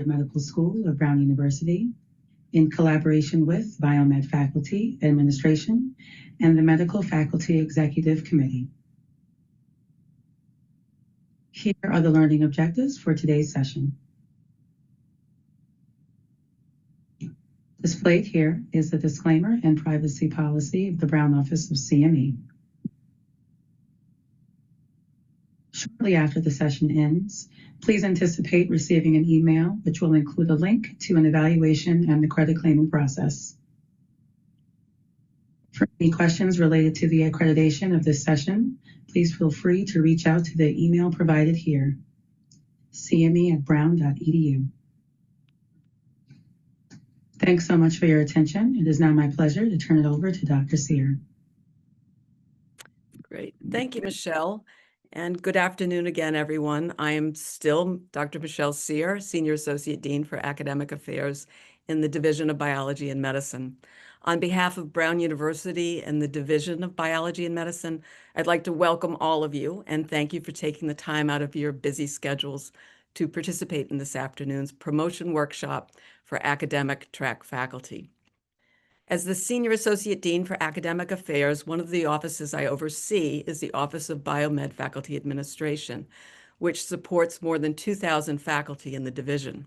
Medical School of Brown University, in collaboration with Biomed Faculty Administration and the Medical Faculty Executive Committee. Here are the learning objectives for today's session. Displayed here is the disclaimer and privacy policy of the Brown Office of CME. Shortly after the session ends, please anticipate receiving an email which will include a link to an evaluation and the credit claiming process. For any questions related to the accreditation of this session, please feel free to reach out to the email provided here, cme@brown.edu. Thanks so much for your attention. It is now my pleasure to turn it over to Dr. Sear. Great. Thank you, Michelle. And good afternoon again, everyone. I am still Dr. Michelle Sear, Senior Associate Dean for Academic Affairs in the Division of Biology and Medicine. On behalf of Brown University and the Division of Biology and Medicine, I'd like to welcome all of you and thank you for taking the time out of your busy schedules to participate in this afternoon's promotion workshop for academic track faculty. As the Senior Associate Dean for Academic Affairs, one of the offices I oversee is the Office of Biomed Faculty Administration, which supports more than 2,000 faculty in the division.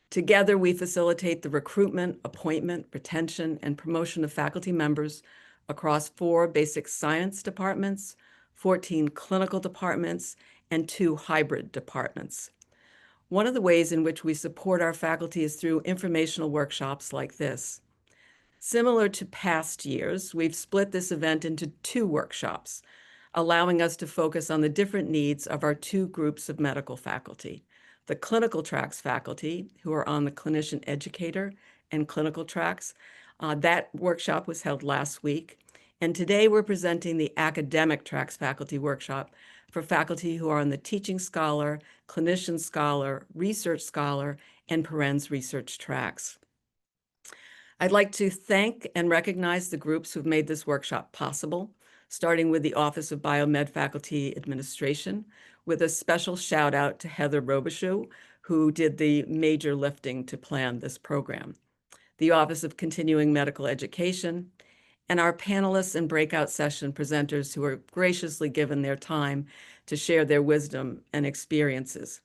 Together, we facilitate the recruitment, appointment, retention, and promotion of faculty members across 4 basic science departments, 14 clinical departments, and 2 hybrid departments. One of the ways in which we support our faculty is through informational workshops like this. Similar to past years, we've split this event into 2 workshops, allowing us to focus on the different needs of our 2 groups of medical faculty. The clinical tracks faculty, who are on the clinician educator and clinical tracks. That workshop was held last week. And today we're presenting the academic tracks faculty workshop for faculty who are on the teaching scholar, clinician scholar, research scholar, and Perens research tracks. I'd like to thank and recognize the groups who've made this workshop possible, starting with the Office of Biomed Faculty Administration, with a special shout out to Heather Robichaux, who did the major lifting to plan this program, the Office of Continuing Medical Education, and our panelists and breakout session presenters who are graciously given their time to share their wisdom and experiences.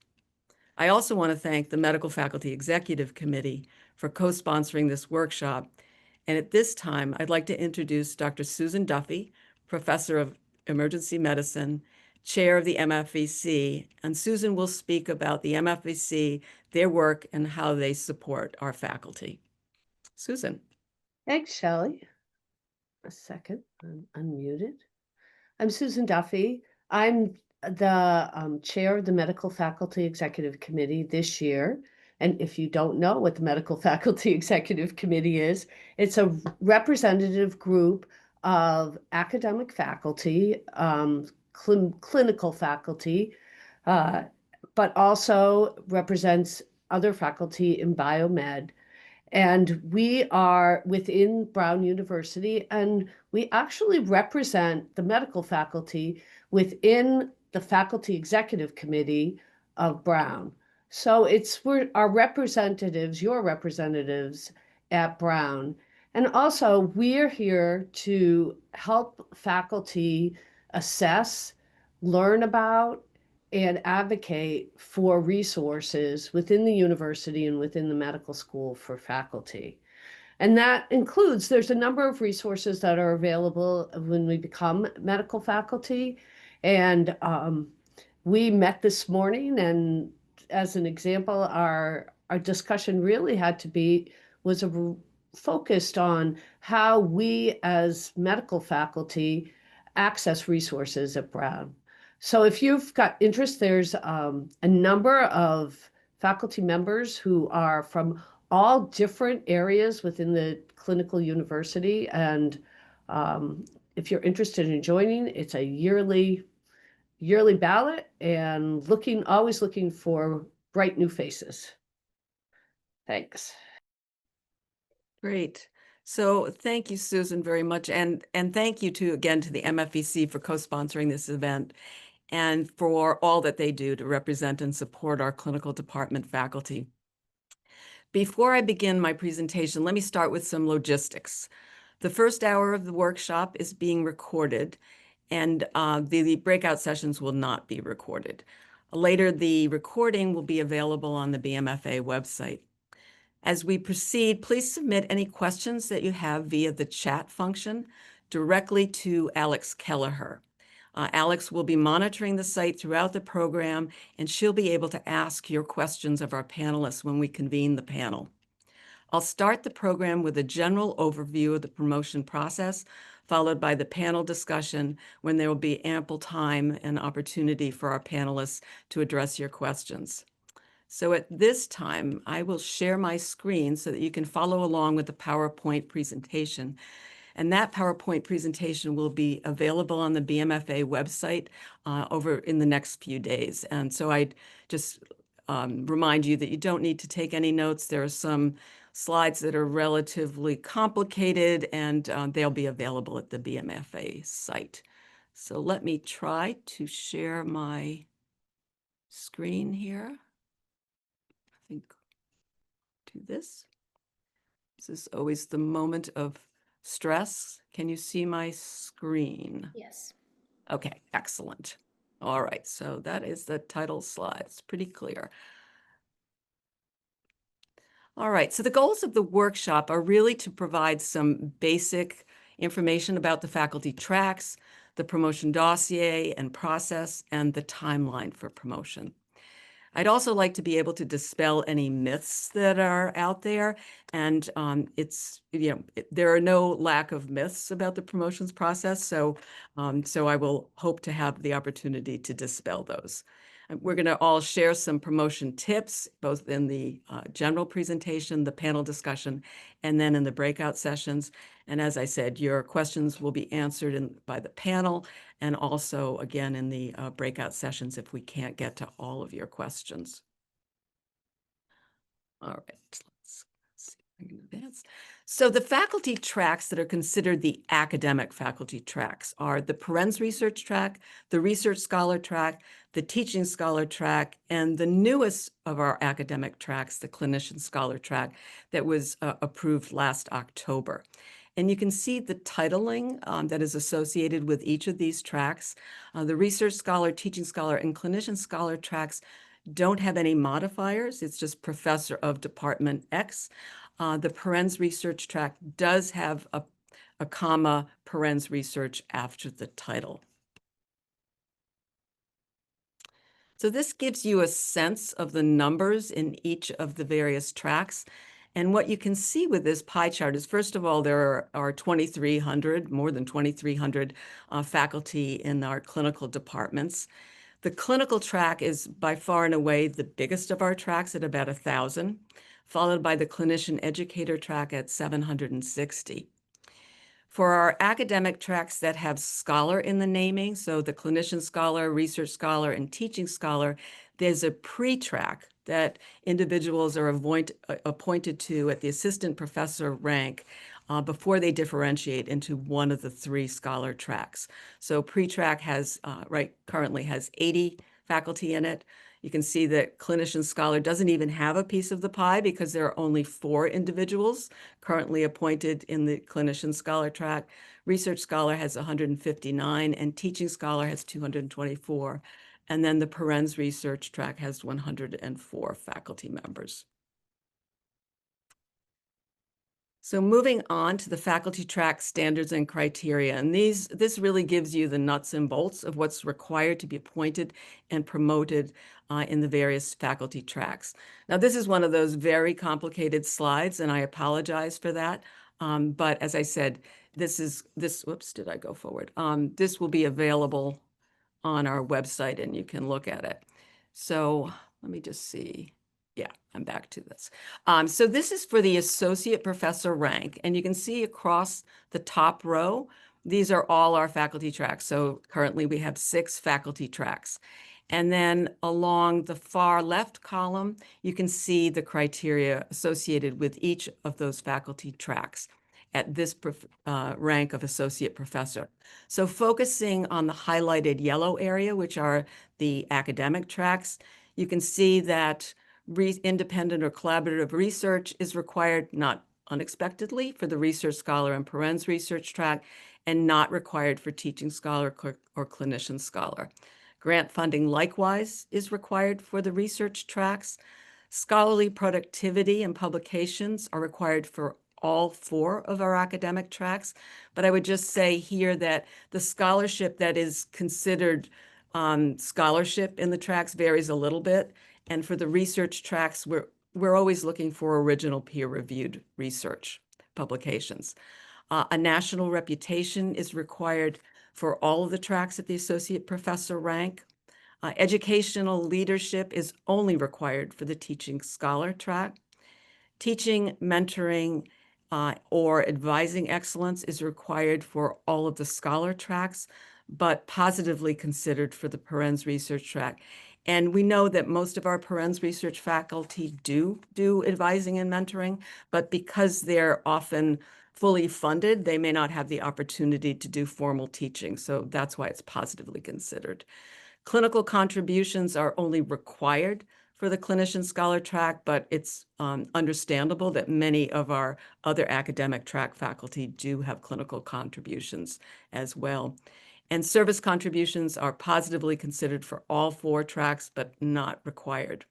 I also want to thank the Medical Faculty Executive Committee for co-sponsoring this workshop. And at this time, I'd like to introduce Dr. Susan Duffy, Professor of Emergency Medicine, Chair of the MFVC. And Susan will speak about the MFVC, their work, and how they support our faculty. Susan. Thanks, Shelley. A second, I'm unmuted. I'm Susan Duffy. I'm the chair of the Medical Faculty Executive Committee this year. And if you don't know what the Medical Faculty Executive Committee is, it's a representative group of academic faculty, clinical faculty, but also represents other faculty in biomed. And we are within Brown University, and we actually represent the medical faculty within the Faculty Executive Committee of Brown. So we're our representatives, your representatives at Brown. And also we're here to help faculty assess, learn about, and advocate for resources within the university and within the medical school for faculty. And that includes, there's a number of resources that are available when we become medical faculty. And we met this morning, and as an example, our discussion really was focused on how we as medical faculty access resources at Brown. So if you've got interest, there's a number of faculty members who are from all different areas within the clinical university. And if you're interested in joining, it's a yearly ballot, and always looking for bright new faces. Thanks. Great. So thank you, Susan, very much. And thank you again to the MFVC for co-sponsoring this event. and for all that they do to represent and support our clinical department faculty. Before I begin my presentation, let me start with some logistics. The first hour of the workshop is being recorded, and the breakout sessions will not be recorded. Later, the recording will be available on the BMFA website. As we proceed, please submit any questions that you have via the chat function directly to Alex Kelleher. Alex will be monitoring the site throughout the program, and she'll be able to ask your questions of our panelists when we convene the panel. I'll start the program with a general overview of the promotion process, followed by the panel discussion, when there will be ample time and opportunity for our panelists to address your questions. So at this time, I will share my screen so that you can follow along with the PowerPoint presentation. And that PowerPoint presentation will be available on the BMFA website over in the next few days. And so I'd just remind you that you don't need to take any notes. There are some slides that are relatively complicated, and they'll be available at the BMFA site. So let me try to share my screen here. I think do this. This is always the moment of stress. Can you see my screen? Yes. Okay, excellent. All right, so that is the title slide. It's pretty clear. All right, so the goals of the workshop are really to provide some basic information about the faculty tracks, the promotion dossier and process, and the timeline for promotion. I'd also like to be able to dispel any myths that are out there. And there are no lack of myths about the promotions process. So I will hope to have the opportunity to dispel those. We're going to all share some promotion tips, both in the general presentation, the panel discussion, and then in the breakout sessions. And as I said, your questions will be answered by the panel, and also, again, in the breakout sessions if we can't get to all of your questions. All right, let's see if I can advance. So the faculty tracks that are considered the academic faculty tracks are the Perens Research Track, the Research Scholar Track, the Teaching Scholar Track, and the newest of our academic tracks, the Clinician Scholar Track, that was approved last October. And you can see the titling that is associated with each of these tracks. The Research Scholar, Teaching Scholar, and Clinician Scholar tracks don't have any modifiers. It's just Professor of Department X. The Perens Research Track does have a comma Perens Research after the title. So this gives you a sense of the numbers in each of the various tracks. And what you can see with this pie chart is, first of all, there are 2,300, more than 2,300 faculty in our clinical departments. The clinical track is by far and away the biggest of our tracks at about 1,000, followed by the clinician educator track at 760. For our academic tracks that have scholar in the naming, so the clinician scholar, research scholar, and teaching scholar, there's a pre-track that individuals are appointed to at the assistant professor rank before they differentiate into one of the 3 scholar tracks. So pre-track has currently has 80 faculty in it. You can see that clinician scholar doesn't even have a piece of the pie because there are only 4 individuals currently appointed in the clinician scholar track. Research scholar has 159 and teaching scholar has 224. And then the Perens Research Track has 104 faculty members. So moving on to the faculty track standards and criteria, and this really gives you the nuts and bolts of what's required to be appointed and promoted in the various faculty tracks. Now, this is one of those very complicated slides, and I apologize for that. But as I said, whoops, did I go forward? This will be available on our website, and you can look at it. So let me just see. Yeah, I'm back to this. So this is for the associate professor rank, and you can see across the top row, these are all our faculty tracks. So currently we have 6 faculty tracks. And then along the far left column, you can see the criteria associated with each of those faculty tracks. at this rank of associate professor. So focusing on the highlighted yellow area, which are the academic tracks, you can see that independent or collaborative research is required, not unexpectedly, for the research scholar and Perens research track, and not required for teaching scholar or clinician scholar. Grant funding likewise is required for the research tracks. Scholarly productivity and publications are required for all 4 of our academic tracks. But I would just say here that the scholarship that is considered scholarship in the tracks varies a little bit. And for the research tracks, we're always looking for original peer-reviewed research publications. A national reputation is required for all of the tracks at the associate professor rank. Educational leadership is only required for the teaching scholar track. Teaching, mentoring, or advising excellence is required for all of the scholar tracks, but positively considered for the Perens research track. And we know that most of our Perens research faculty do advising and mentoring, but because they're often fully funded, they may not have the opportunity to do formal teaching. So that's why it's positively considered. Clinical contributions are only required for the clinician scholar track, but it's understandable that many of our other academic track faculty do have clinical contributions as well. And service contributions are positively considered for all 4 tracks, but not required.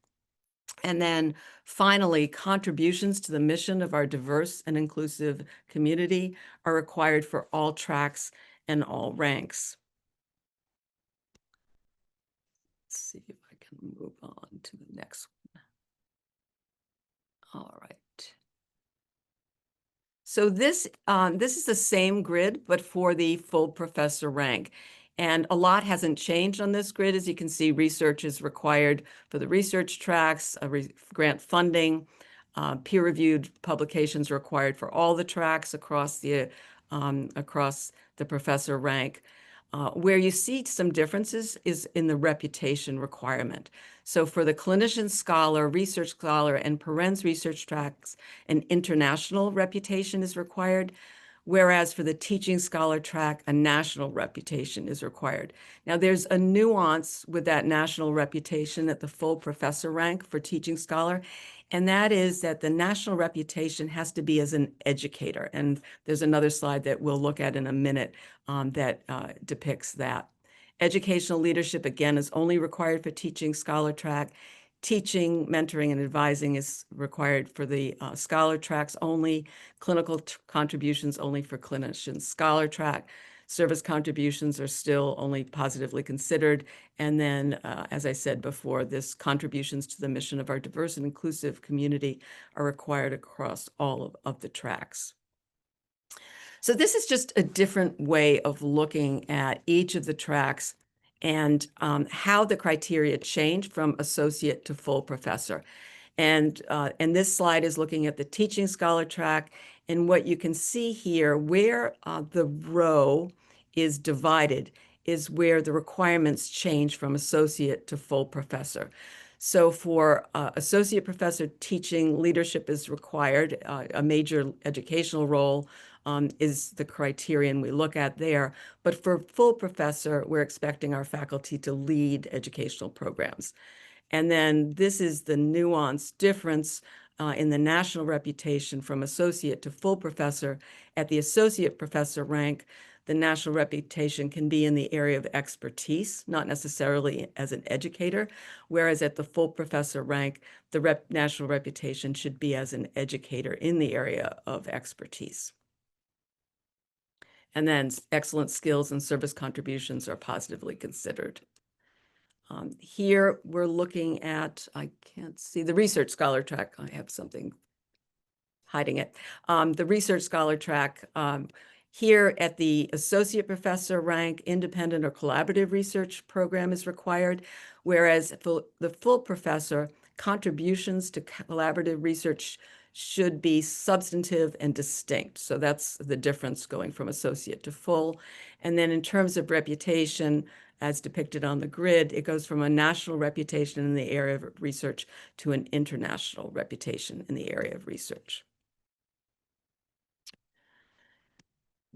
And then finally, contributions to the mission of our diverse and inclusive community are required for all tracks and all ranks. Let's see if I can move on to the next one. All right. So this is the same grid, but for the full professor rank. And a lot hasn't changed on this grid. As you can see, research is required for the research tracks, grant funding, peer-reviewed publications required for all the tracks across the professor rank. Where you see some differences is in the reputation requirement. So for the clinician scholar, research scholar, and Perens research tracks, an international reputation is required, whereas for the teaching scholar track, a national reputation is required. Now, there's a nuance with that national reputation at the full professor rank for teaching scholar, and that is that the national reputation has to be as an educator. And there's another slide that we'll look at in a minute that depicts that. Educational leadership, again, is only required for teaching scholar track. Teaching, mentoring, and advising is required for the scholar tracks only. Clinical contributions only for clinician scholar track. Service contributions are still only positively considered. And then, as I said before, this contributions to the mission of our diverse and inclusive community are required across all of the tracks. So this is just a different way of looking at each of the tracks and how the criteria change from associate to full professor. And this slide is looking at the teaching scholar track. And what you can see here, where the row is divided, is where the requirements change from associate to full professor. So for associate professor teaching, leadership is required. A major educational role is the criterion we look at there. But for full professor, we're expecting our faculty to lead educational programs. And then this is the nuanced difference in the national reputation from associate to full professor. At the associate professor rank, the national reputation can be in the area of expertise, not necessarily as an educator, whereas at the full professor rank, the national reputation should be as an educator in the area of expertise. And then excellent skills and service contributions are positively considered. Here we're looking at, I can't see, the research scholar track. I have something hiding it. The research scholar track, here at the associate professor rank, independent or collaborative research program is required, whereas for the full professor, contributions to collaborative research should be substantive and distinct. So that's the difference going from associate to full. And then in terms of reputation, as depicted on the grid, it goes from a national reputation in the area of research to an international reputation in the area of research.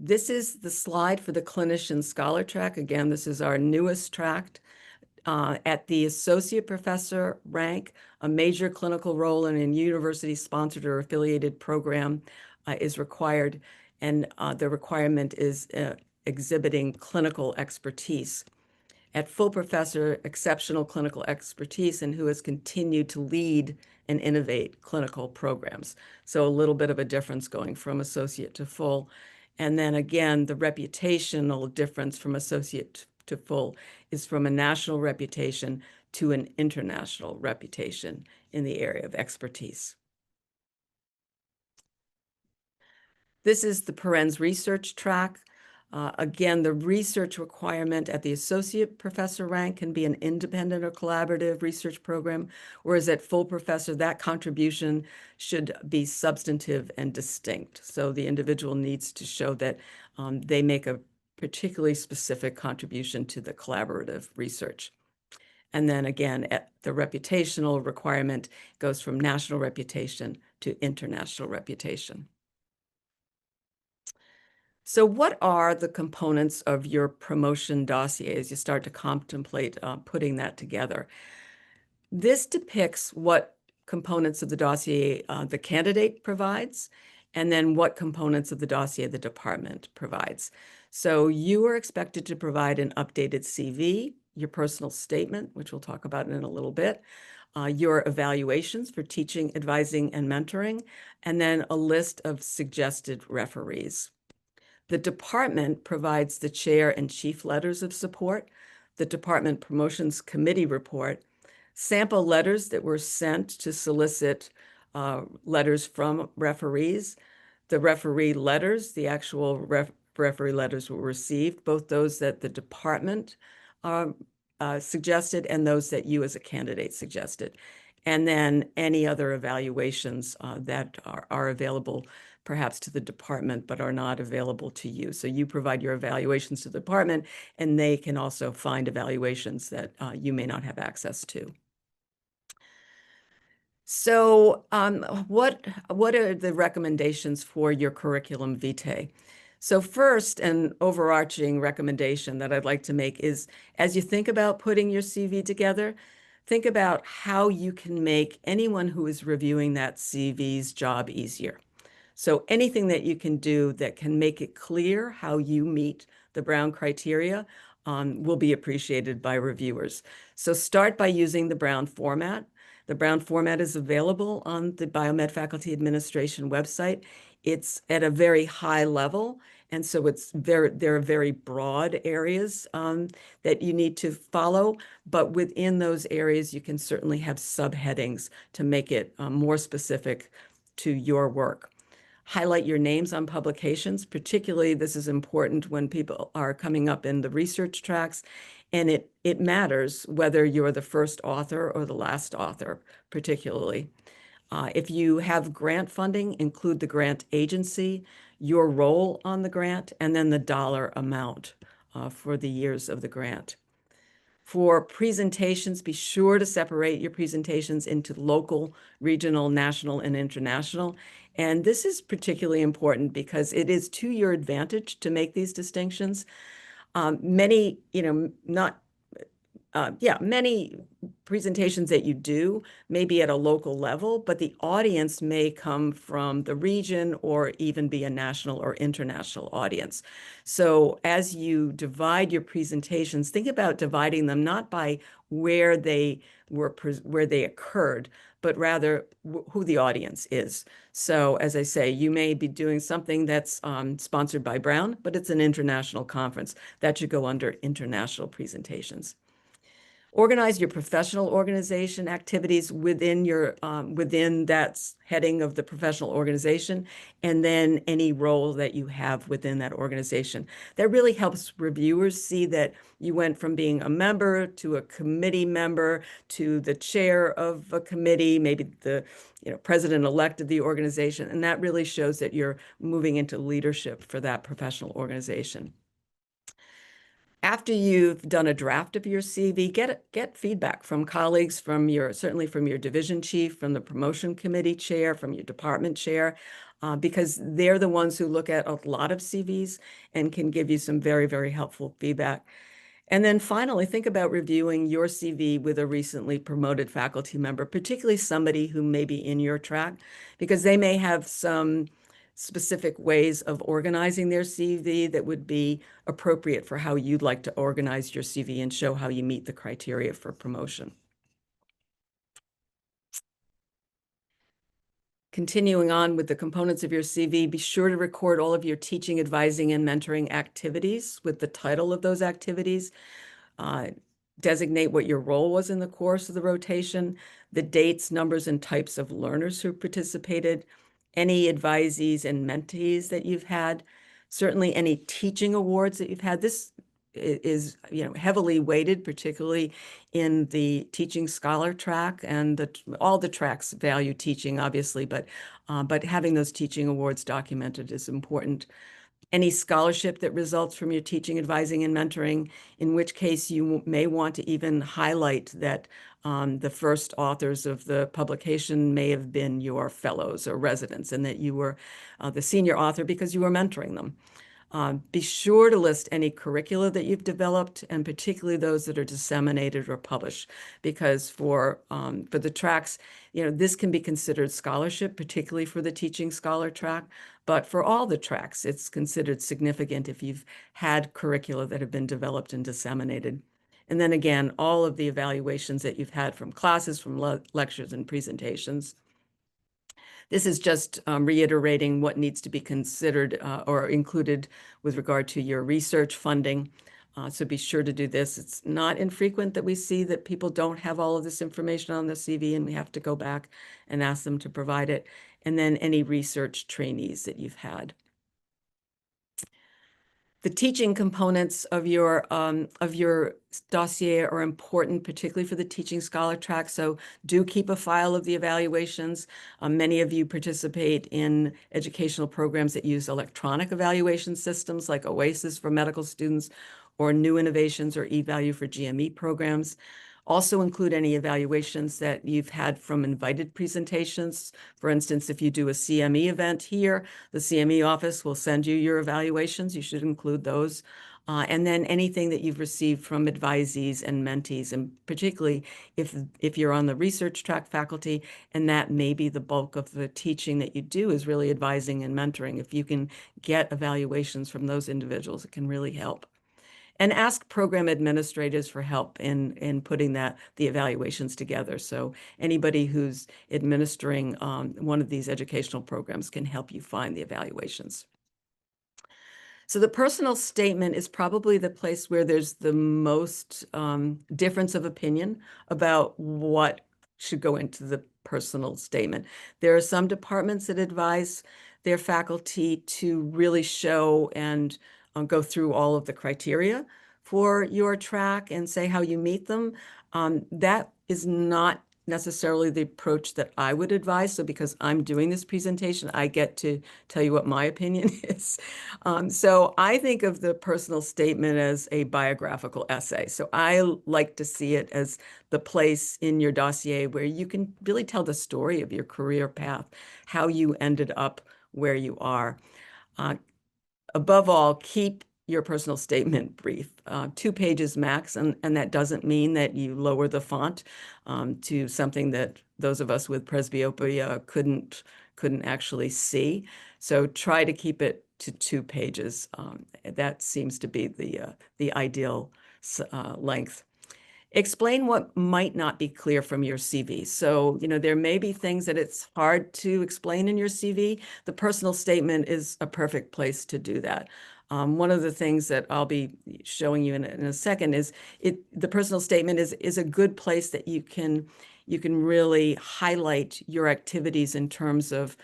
This is the slide for the clinician scholar track. Again, this is our newest track. At the associate professor rank, a major clinical role in a university-sponsored or affiliated program is required, and the requirement is exhibiting clinical expertise. At full professor, exceptional clinical expertise and who has continued to lead and innovate clinical programs. So a little bit of a difference going from associate to full. And then again, the reputational difference from associate to full is from a national reputation to an international reputation in the area of expertise. This is the Perens research track. Again, the research requirement at the associate professor rank can be an independent or collaborative research program, whereas at full professor, that contribution should be substantive and distinct. So the individual needs to show that they make a particularly specific contribution to the collaborative research. And then again, the reputational requirement goes from national reputation to international reputation. So what are the components of your promotion dossier as you start to contemplate putting that together? This depicts what components of the dossier the candidate provides, and then what components of the dossier the department provides. So you are expected to provide an updated CV, your personal statement, which we'll talk about in a little bit, your evaluations for teaching, advising, and mentoring, and then a list of suggested referees. The department provides the chair and chief letters of support, the department promotions committee report, sample letters that were sent to solicit letters from referees, the referee letters, the actual referee letters were received, both those that the department suggested and those that you as a candidate suggested. And then any other evaluations that are available perhaps to the department, but are not available to you. So you provide your evaluations to the department, and they can also find evaluations that you may not have access to. So what are the recommendations for your curriculum vitae? So first, an overarching recommendation that I'd like to make is, as you think about putting your CV together, think about how you can make anyone who is reviewing that CV's job easier. So anything that you can do that can make it clear how you meet the Brown criteria will be appreciated by reviewers. So start by using the Brown format. The Brown format is available on the Biomed Faculty Administration website. It's at a very high level, and so there are very broad areas that you need to follow, but within those areas, you can certainly have subheadings to make it more specific to your work. Highlight your names on publications. Particularly, this is important when people are coming up in the research tracks, and it matters whether you're the first author or the last author, particularly. If you have grant funding, include the grant agency, your role on the grant, and then the dollar amount for the years of the grant. For presentations, be sure to separate your presentations into local, regional, national, and international. And this is particularly important because it is to your advantage to make these distinctions. Many presentations that you do may be at a local level, but the audience may come from the region or even be a national or international audience. So as you divide your presentations, think about dividing them not by where they occurred, but rather who the audience is. So as I say, you may be doing something that's sponsored by Brown, but it's an international conference. That should go under international presentations. Organize your professional organization activities within your within that heading of the professional organization, and then any role that you have within that organization. That really helps reviewers see that you went from being a member to a committee member to the chair of a committee, maybe the president-elect of the organization, and that really shows that you're moving into leadership for that professional organization. After you've done a draft of your CV, get feedback from colleagues, certainly from your division chief, from the promotion committee chair, from your department chair. because they're the ones who look at a lot of CVs and can give you some very, very helpful feedback. And then finally, think about reviewing your CV with a recently promoted faculty member, particularly somebody who may be in your track, because they may have some specific ways of organizing their CV that would be appropriate for how you'd like to organize your CV and show how you meet the criteria for promotion. Continuing on with the components of your CV, be sure to record all of your teaching, advising, and mentoring activities with the title of those activities. Designate what your role was in the course of the rotation, the dates, numbers, and types of learners who participated, any advisees and mentees that you've had, certainly any teaching awards that you've had. This is heavily weighted, particularly in the teaching scholar track, and all the tracks value teaching, obviously, but having those teaching awards documented is important. Any scholarship that results from your teaching, advising, and mentoring, in which case you may want to even highlight that the first authors of the publication may have been your fellows or residents, and that you were the senior author because you were mentoring them. Be sure to list any curricula that you've developed, and particularly those that are disseminated or published, because for the tracks, this can be considered scholarship, particularly for the teaching scholar track. But for all the tracks, it's considered significant if you've had curricula that have been developed and disseminated. And then again, all of the evaluations that you've had from classes, from lectures and presentations. This is just reiterating what needs to be considered or included with regard to your research funding. So be sure to do this. It's not infrequent that we see that people don't have all of this information on the CV, and we have to go back and ask them to provide it. And then any research trainees that you've had. The teaching components of your dossier are important, particularly for the teaching scholar track. So do keep a file of the evaluations. Many of you participate in educational programs that use electronic evaluation systems like OASIS for medical students, or New Innovations or eValue for GME programs. Also include any evaluations that you've had from invited presentations. For instance, if you do a CME event here, the CME office will send you your evaluations. You should include those. And then anything that you've received from advisees and mentees, and particularly if you're on the research track faculty, and that may be the bulk of the teaching that you do is really advising and mentoring. If you can get evaluations from those individuals, it can really help. And ask program administrators for help in putting the evaluations together. So anybody who's administering one of these educational programs can help you find the evaluations. So the personal statement is probably the place where there's the most difference of opinion about what should go into the personal statement. There are some departments that advise their faculty to really show and go through all of the criteria for your track and say how you meet them. That is not necessarily the approach that I would advise. So because I'm doing this presentation, I get to tell you what my opinion is. So I think of the personal statement as a biographical essay. So I like to see it as the place in your dossier where you can really tell the story of your career path, how you ended up where you are. Above all, keep your personal statement brief, 2 pages max, and that doesn't mean that you lower the font to something that those of us with presbyopia couldn't actually see. So try to keep it to 2 pages. That seems to be the ideal length. Explain what might not be clear from your CV. So, there may be things that it's hard to explain in your CV. The personal statement is a perfect place to do that. One of the things that I'll be showing you in a second is the personal statement is a good place that you can really highlight your activities in terms of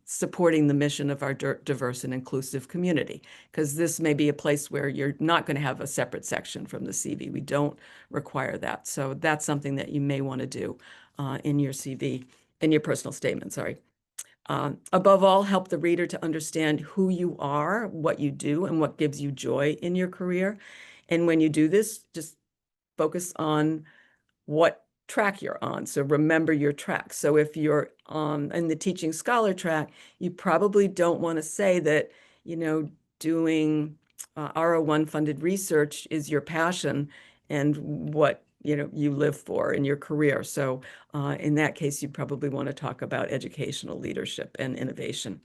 supporting the mission of our diverse and inclusive community, because this may be a place where you're not going to have a separate section from the CV. We don't require that. So that's something that you may want to do in your CV, in your personal statement, sorry. Above all, help the reader to understand who you are, what you do, and what gives you joy in your career. And when you do this, just focus on what track you're on. So remember your track. So if you're in the teaching scholar track, you probably don't want to say that, doing R01 funded research is your passion and what, you live for in your career. So in that case, you probably want to talk about educational leadership and innovation.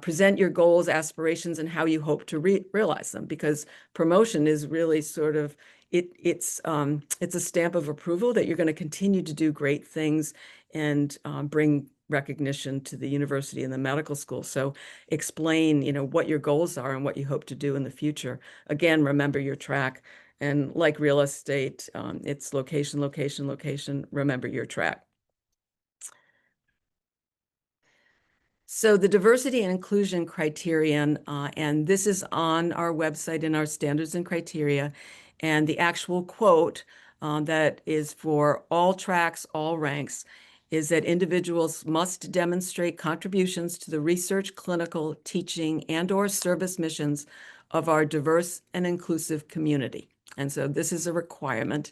Present your goals, aspirations, and how you hope to realize them, because promotion is really sort of, it's a stamp of approval that you're going to continue to do great things and bring recognition to the university and the medical school. So explain, what your goals are and what you hope to do in the future. Again, remember your track. And like real estate, it's location, location, location, remember your track. So the diversity and inclusion criterion, and this is on our website in our standards and criteria, and the actual quote that is for all tracks, all ranks, is that individuals must demonstrate contributions to the research, clinical, teaching, and/or service missions of our diverse and inclusive community. And so this is a requirement.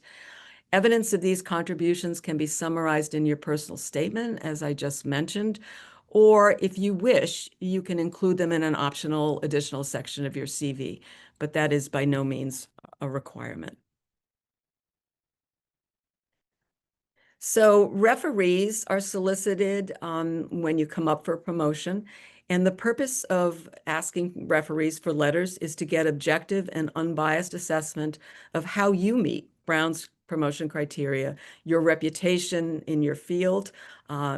Evidence of these contributions can be summarized in your personal statement, as I just mentioned, or if you wish, you can include them in an optional additional section of your CV, but that is by no means a requirement. So referees are solicited when you come up for promotion, and the purpose of asking referees for letters is to get objective and unbiased assessment of how you meet Brown's promotion criteria, your reputation in your field,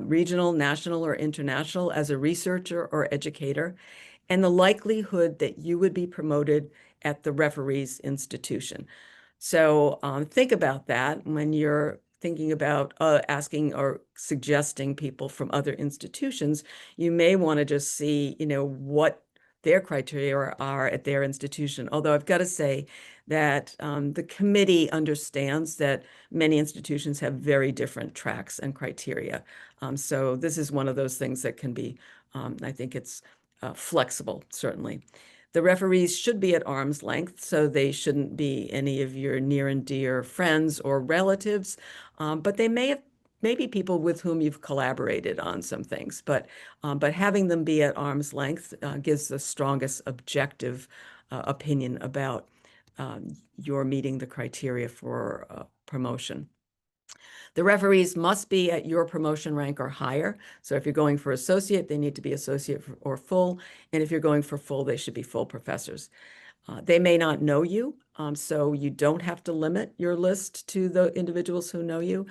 regional, national, or international as a researcher or educator, and the likelihood that you would be promoted at the referee's institution. So think about that when you're thinking about asking or suggesting people from other institutions. You may want to just see, what their criteria are at their institution. Although I've got to say that the committee understands that many institutions have very different tracks and criteria. So this is one of those things that can be, I think it's flexible, certainly. The referees should be at arm's length, so they shouldn't be any of your near and dear friends or relatives, but they may be people with whom you've collaborated on some things. But having them be at arm's length gives the strongest objective opinion about your meeting the criteria for promotion. The referees must be at your promotion rank or higher. So if you're going for associate, they need to be associate or full. And if you're going for full, they should be full professors. They may not know you, so you don't have to limit your list to the individuals who know you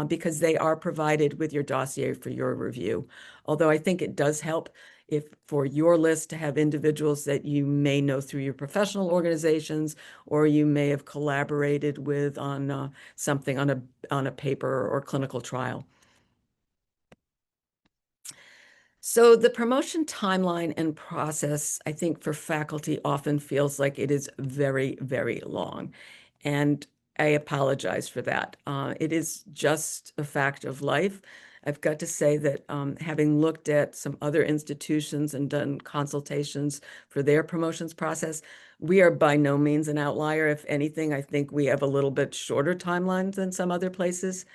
because they are provided with your dossier for your review. Although I think it does help if for your list to have individuals that you may know through your professional organizations, or you may have collaborated with on something on a paper or clinical trial. So the promotion timeline and process, I think for faculty often feels like it is very, very long. And I apologize for that. It is just a fact of life. I've got to say that having looked at some other institutions and done consultations for their promotions process, we are by no means an outlier. If anything, I think we have a little bit shorter timelines than some other places.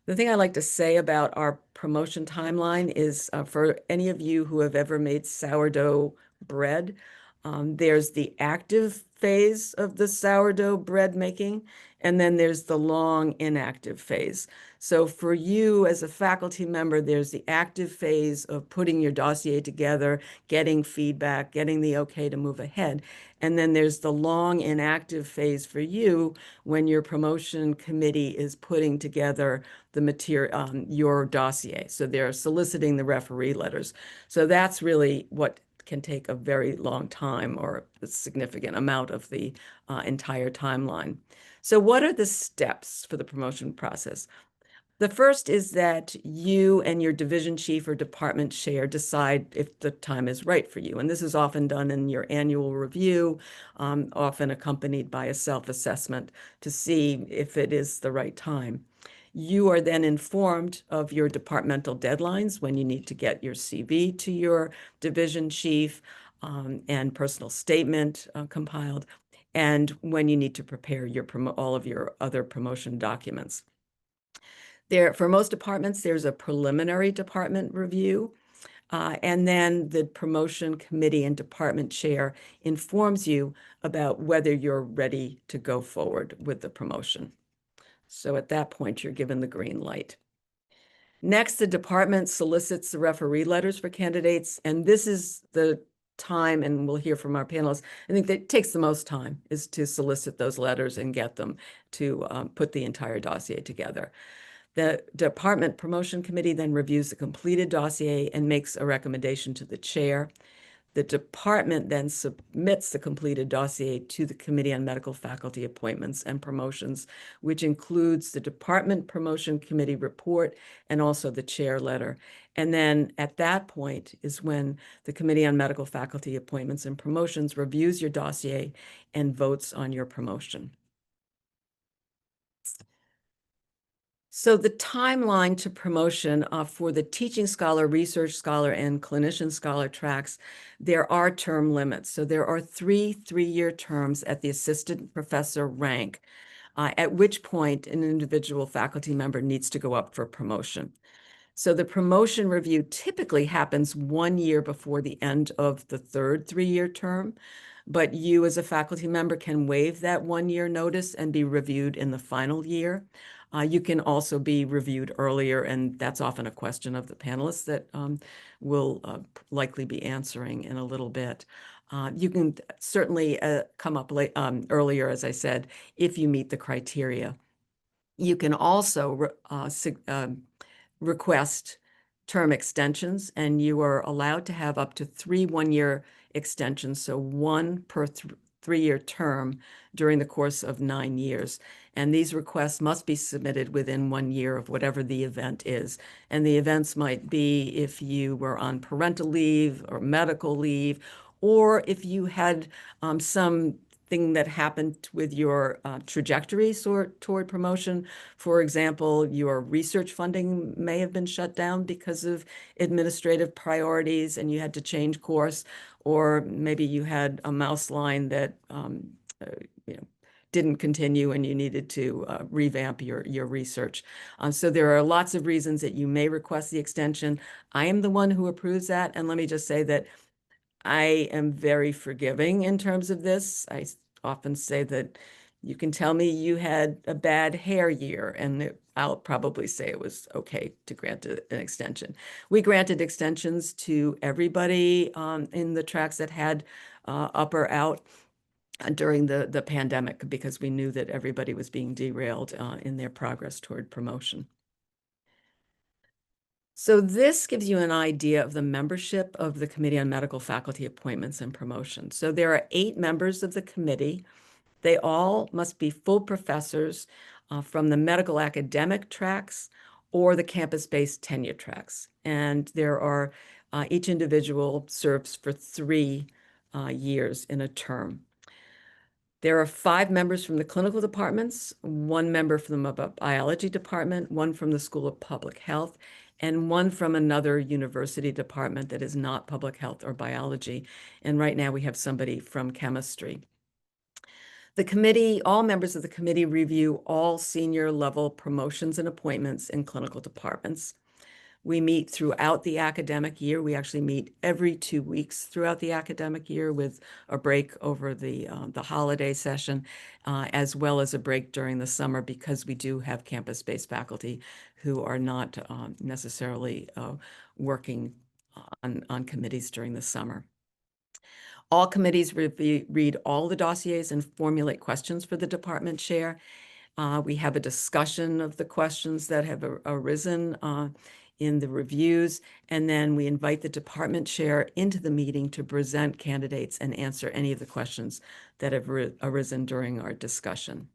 The thing I like to say about our promotion timeline is for any of you who have ever made sourdough bread, there's the active phase of the sourdough bread making, and then there's the long inactive phase. So for you as a faculty member, there's the active phase of putting your dossier together, getting feedback, getting the okay to move ahead. And then there's the long inactive phase for you when your promotion committee is putting together the material, your dossier. So they're soliciting the referee letters. So that's really what can take a very long time or a significant amount of the entire timeline. So what are the steps for the promotion process? The first is that you and your division chief or department chair decide if the time is right for you. And this is often done in your annual review, often accompanied by a self-assessment to see if it is the right time. You are then informed of your departmental deadlines when you need to get your CV to your division chief and personal statement compiled, and when you need to prepare all of your other promotion documents. For most departments, there's a preliminary department review. And then the promotion committee and department chair informs you about whether you're ready to go forward with the promotion. So at that point, you're given the green light. Next, the department solicits the referee letters for candidates, and this is the time, and we'll hear from our panelists, I think that takes the most time is to solicit those letters and get them to put the entire dossier together. The department promotion committee then reviews the completed dossier and makes a recommendation to the chair. The department then submits the completed dossier to the Committee on Medical Faculty Appointments and Promotions, which includes the Department Promotion Committee report and also the chair letter. And then at that point is when the Committee on Medical Faculty Appointments and Promotions reviews your dossier and votes on your promotion. So the timeline to promotion for the teaching scholar, research scholar, and clinician scholar tracks, there are term limits. So there are three-year terms at the assistant professor rank, at which point an individual faculty member needs to go up for promotion. So the promotion review typically happens 1 year before the end of the third 3-year term, but you as a faculty member can waive that 1-year notice and be reviewed in the final year. You can also be reviewed earlier, and that's often a question of the panelists that we'll likely be answering in a little bit. You can certainly come up earlier, as I said, if you meet the criteria. You can also request term extensions, and you are allowed to have up to 3 1-year extensions, so 1 per 3-year term during the course of 9 years. And these requests must be submitted within 1 year of whatever the event is. And the events might be if you were on parental leave or medical leave, or if you had something that happened with your trajectory toward promotion. For example, your research funding may have been shut down because of administrative priorities and you had to change course, or maybe you had a mouse line that didn't continue and you needed to revamp your research. So there are lots of reasons that you may request the extension. I am the one who approves that, and let me just say that I am very forgiving in terms of this. I often say that you can tell me you had a bad hair year, and I'll probably say it was okay to grant an extension. We granted extensions to everybody in the tracks that had up or out during the pandemic, because we knew that everybody was being derailed in their progress toward promotion. So this gives you an idea of the membership of the Committee on Medical Faculty Appointments and Promotions. So there are 8 members of the committee. They all must be full professors from the medical academic tracks or the campus-based tenure tracks. And there are, each individual serves for 3 years in a term. There are 5 members from the clinical departments, 1 member from the biology department, 1 from the School of Public Health, and 1 from another university department that is not public health or biology. And right now we have somebody from chemistry. The committee, all members of the committee review all senior level promotions and appointments in clinical departments. We meet throughout the academic year. We actually meet every 2 weeks throughout the academic year with a break over the holiday session, as well as a break during the summer, because we do have campus-based faculty who are not necessarily working on committees during the summer. All committees read all the dossiers and formulate questions for the department chair. We have a discussion of the questions that have arisen in the reviews, and then we invite the department chair into the meeting to present candidates and answer any of the questions that have arisen during our discussion.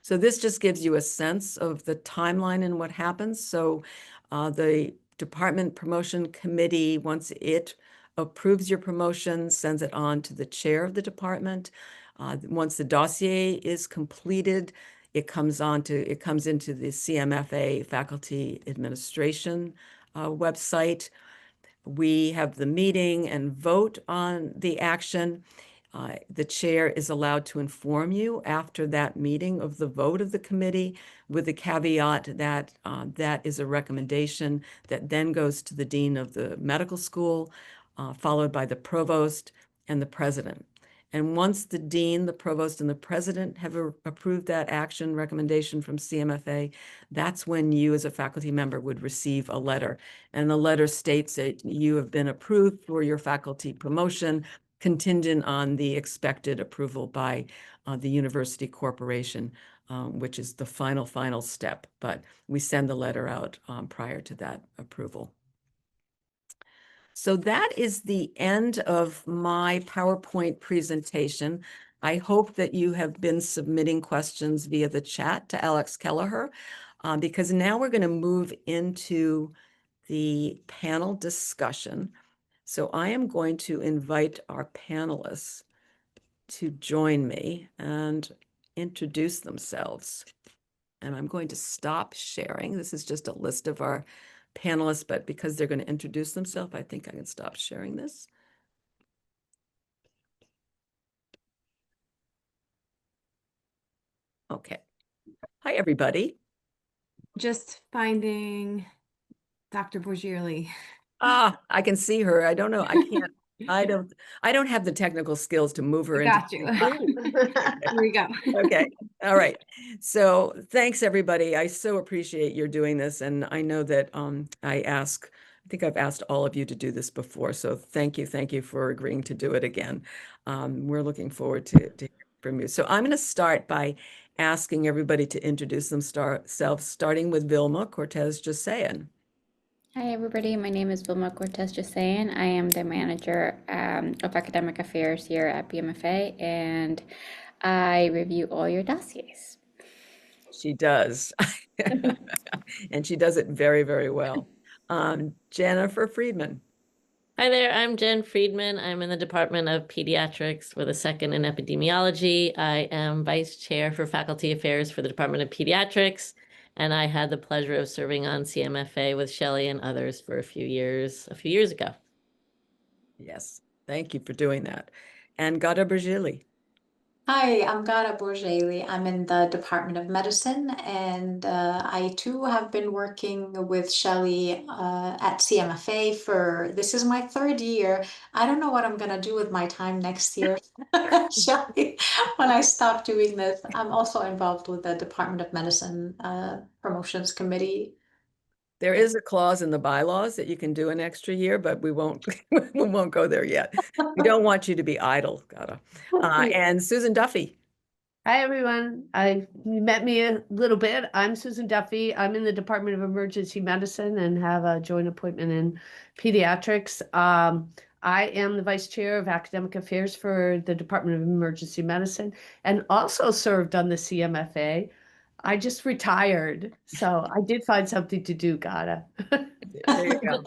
So this just gives you a sense of the timeline and what happens. So the Department Promotion Committee, once it approves your promotion, sends it on to the chair of the department. Once the dossier is completed, it comes into the CMFA Faculty Administration website. We have the meeting and vote on the action. The chair is allowed to inform you after that meeting of the vote of the committee, with the caveat that that is a recommendation that then goes to the dean of the medical school, followed by the provost and the president. And once the dean, the provost, and the president have approved that action recommendation from CMFA, that's when you as a faculty member would receive a letter. And the letter states that you have been approved for your faculty promotion, contingent on the expected approval by the university corporation, which is the final step. But we send the letter out prior to that approval. So that is the end of my PowerPoint presentation. I hope that you have been submitting questions via the chat to Alex Kelleher, because now we're going to move into the panel discussion. So I am going to invite our panelists to join me and introduce themselves. And I'm going to stop sharing. This is just a list of our panelists, but because they're going to introduce themselves, I think I can stop sharing this. Okay. Hi, everybody. Just finding Dr. Borgirli. Ah, I can see her. I don't know. I can't. I don't have the technical skills to move her into. Got you. Here we go. Okay. All right. So thanks, everybody. I so appreciate your doing this. And I know that I think I've asked all of you to do this before. So thank you for agreeing to do it again. We're looking forward to hearing from you. So I'm going to start by asking everybody to introduce themselves, starting with Vilma Cortez-Jasayan. Hi, everybody. My name is Vilma Cortez-Jasayan. I am the manager of academic affairs here at BMFA, and I review all your dossiers. She does. And she does it very, very well. Jennifer Friedman. Hi there, I'm Jen Friedman. I'm in the Department of Pediatrics with a second in epidemiology. I am Vice Chair for Faculty Affairs for the Department of Pediatrics, and I had the pleasure of serving on CMFA with Shelley and others for a few years ago. Yes, thank you for doing that. And Gada Borgirli. Hi, I'm Gada Borgirli. I'm in the Department of Medicine, and I too have been working with Shelley at CMFA this is my third year. I don't know what I'm gonna do with my time next year, Shelley, when I stop doing this. I'm also involved with the Department of Medicine Promotions Committee. There is a clause in the bylaws that you can do an extra year, but we won't we won't go there yet. We don't want you to be idle, Gada. And Susan Duffy. Hi, everyone. You met me a little bit. I'm Susan Duffy. I'm in the Department of Emergency Medicine and have a joint appointment in pediatrics. I am the Vice Chair of Academic Affairs for the Department of Emergency Medicine and also served on the CMFA. I just retired, so I did find something to do, Gada. There you go.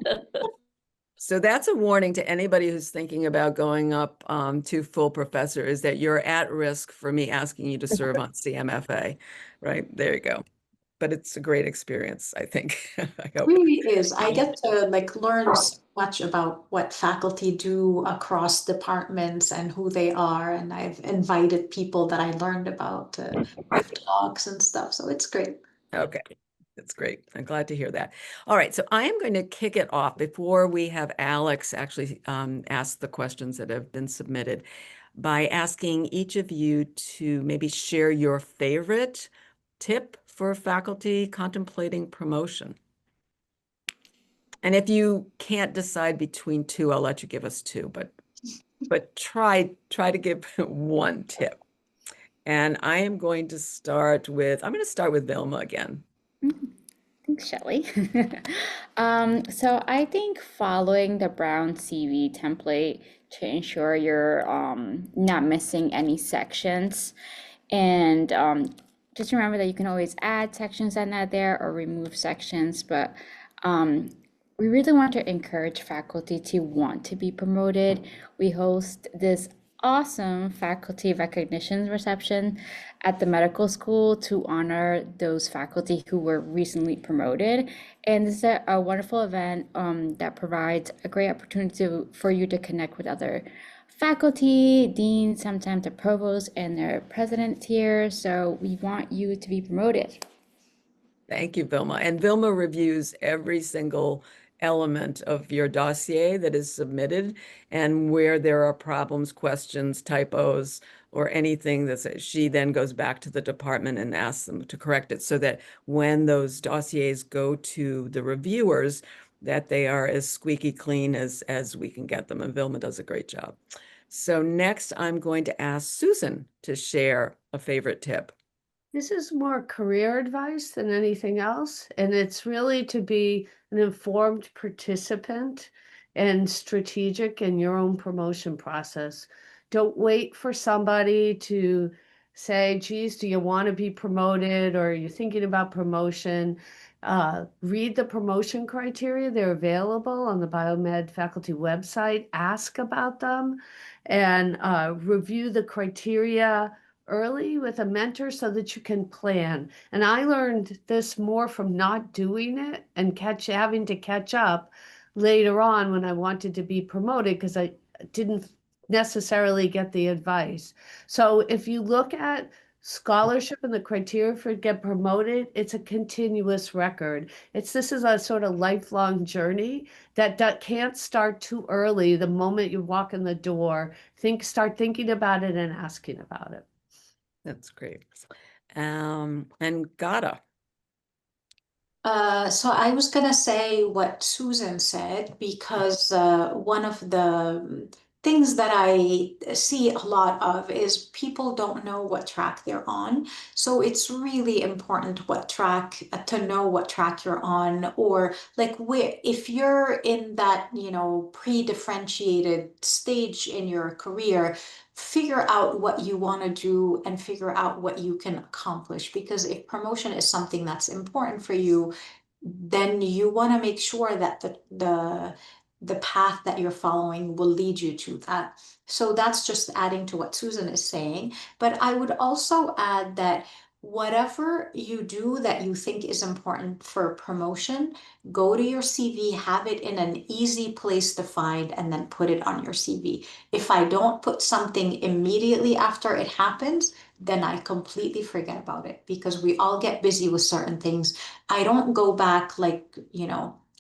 So that's a warning to anybody who's thinking about going up to full professor, is that you're at risk for me asking you to serve on CMFA, right? There you go. But it's a great experience, I think. I hope. It really is. I get to learn so much about what faculty do across departments and who they are. And I've invited people that I learned about to give talks and stuff. So it's great. Okay. That's great. I'm glad to hear that. All right. So I am going to kick it off before we have Alex actually ask the questions that have been submitted by asking each of you to maybe share your favorite tip for faculty contemplating promotion. And if you can't decide between two, I'll let you give us two, but try to give one tip. And I'm going to start with Vilma again. Thanks, Shelley. So I think following the Brown CV template to ensure you're not missing any sections, and just remember that you can always add sections that are not there or remove sections, but we really want to encourage faculty to want to be promoted. We host this awesome faculty recognition reception at the medical school to honor those faculty who were recently promoted. And this is a wonderful event that provides a great opportunity for you to connect with other faculty, deans, sometimes the provost and their presidents here. So we want you to be promoted. Thank you, Vilma. And Vilma reviews every single element of your dossier that is submitted, and where there are problems, questions, typos, or anything she then goes back to the department and asks them to correct it, so that when those dossiers go to the reviewers, that they are as squeaky clean as we can get them. And Vilma does a great job. So next, I'm going to ask Susan to share a favorite tip. This is more career advice than anything else, and it's really to be an informed participant and strategic in your own promotion process. Don't wait for somebody to say, geez, do you want to be promoted, or are you thinking about promotion? Read the promotion criteria. They're available on the Biomed faculty website. Ask about them and review the criteria early with a mentor so that you can plan. And I learned this more from not doing it and having to catch up later on when I wanted to be promoted, because I didn't necessarily get the advice. So if you look at scholarship and the criteria for get promoted, it's a continuous record. This is a sort of lifelong journey that can't start too early. The moment you walk in the door, start thinking about it and asking about it. That's great. And Gada. So I was gonna say what Susan said, because one of the things that I see a lot of is people don't know what track they're on. So it's really important to know what track you're on, or like if you're in that, pre-differentiated stage in your career, figure out what you want to do and figure out what you can accomplish. Because if promotion is something that's important for you, then you want to make sure that the path that you're following will lead you to that. So that's just adding to what Susan is saying. But I would also add that whatever you do that you think is important for promotion, go to your CV, have it in an easy place to find, and then put it on your CV. If I don't put something immediately after it happens, then I completely forget about it, because we all get busy with certain things. I don't go back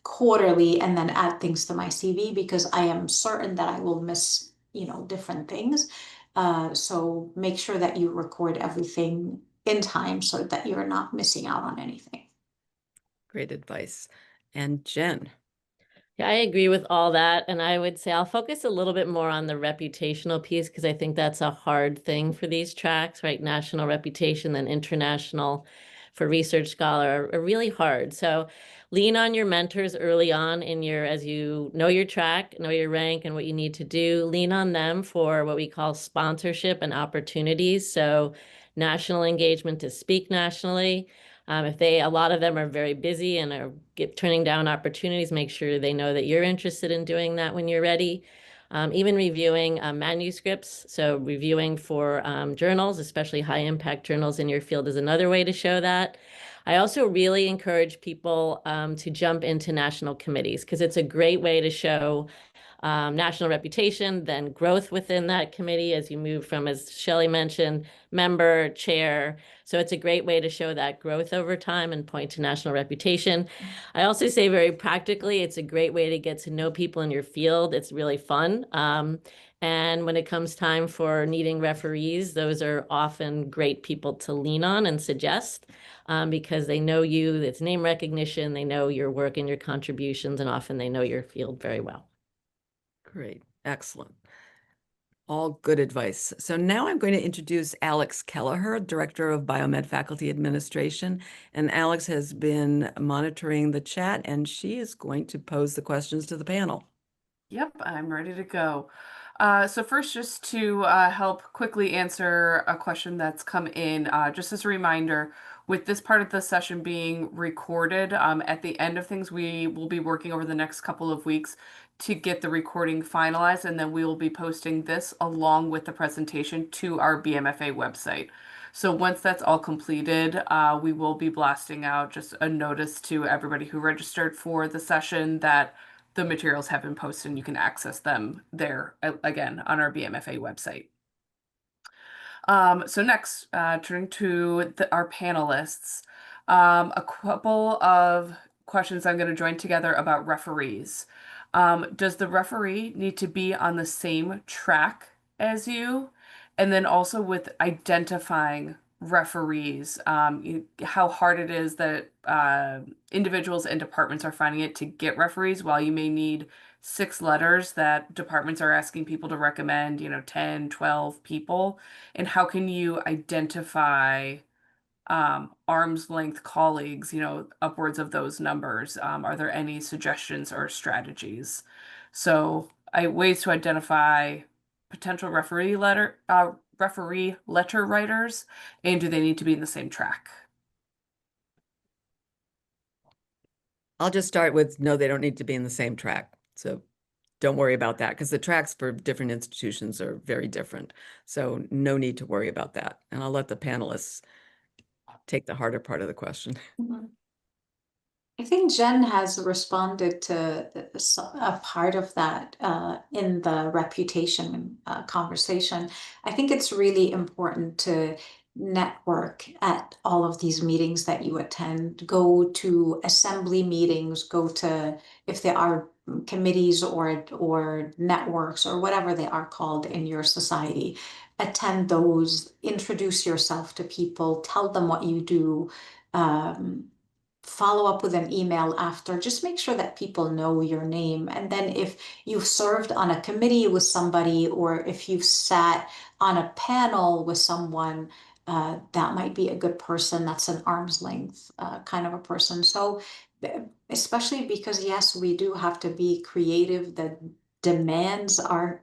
quarterly and then add things to my CV, because I am certain that I will miss, different things. So make sure that you record everything in time so that you're not missing out on anything. Great advice. And Jen. Yeah, I agree with all that. And I would say I'll focus a little bit more on the reputational piece, because I think that's a hard thing for these tracks, right? National reputation and international for research scholar are really hard. So lean on your mentors early on as you know your track, know your rank and what you need to do. Lean on them for what we call sponsorship and opportunities. So national engagement to speak nationally. A lot of them are very busy and are turning down opportunities, make sure they know that you're interested in doing that when you're ready. Even reviewing manuscripts, so reviewing for journals, especially high impact journals in your field, is another way to show that. I also really encourage people to jump into national committees, because it's a great way to show national reputation, then growth within that committee as you move from, as Shelley mentioned, member, chair. So it's a great way to show that growth over time and point to national reputation. I also say very practically, it's a great way to get to know people in your field. It's really fun. And when it comes time for needing referees, those are often great people to lean on and suggest, because they know you, it's name recognition, they know your work and your contributions, and often they know your field very well. Great. Excellent. All good advice. So now I'm going to introduce Alex Kelleher, Director of Biomed Faculty Administration. And Alex has been monitoring the chat, and she is going to pose the questions to the panel. Yep, I'm ready to go. So first, just to help quickly answer a question that's come in, just as a reminder, With this part of the session being recorded, at the end of things, we will be working over the next couple of weeks to get the recording finalized, and then we will be posting this along with the presentation to our BMFA website. So once that's all completed, we will be blasting out just a notice to everybody who registered for the session that the materials have been posted and you can access them there again on our BMFA website. So next, turning to our panelists, a couple of questions I'm going to join together about referees. Does the referee need to be on the same track as you? And then also with identifying referees, how hard it is that individuals and departments are finding it to get referees, while you may need 6 letters that departments are asking people to recommend, 10, 12 people. And how can you identify arm's length colleagues, upwards of those numbers? Are there any suggestions or strategies? So ways to identify potential referee letter writers, and do they need to be in the same track? I'll just start with, no, they don't need to be in the same track. So don't worry about that, because the tracks for different institutions are very different. So no need to worry about that. And I'll let the panelists take the harder part of the question. I think Jen has responded to a part of that in the reputation conversation. I think it's really important to network at all of these meetings that you attend. Go to assembly meetings, go to, if there are committees or networks or whatever they are called in your society, attend those, introduce yourself to people, tell them what you do. Follow up with an email after. Just make sure that people know your name. And then if you've served on a committee with somebody, or if you've sat on a panel with someone, that might be a good person. That's an arm's length kind of a person. So especially because, yes, we do have to be creative. The demands are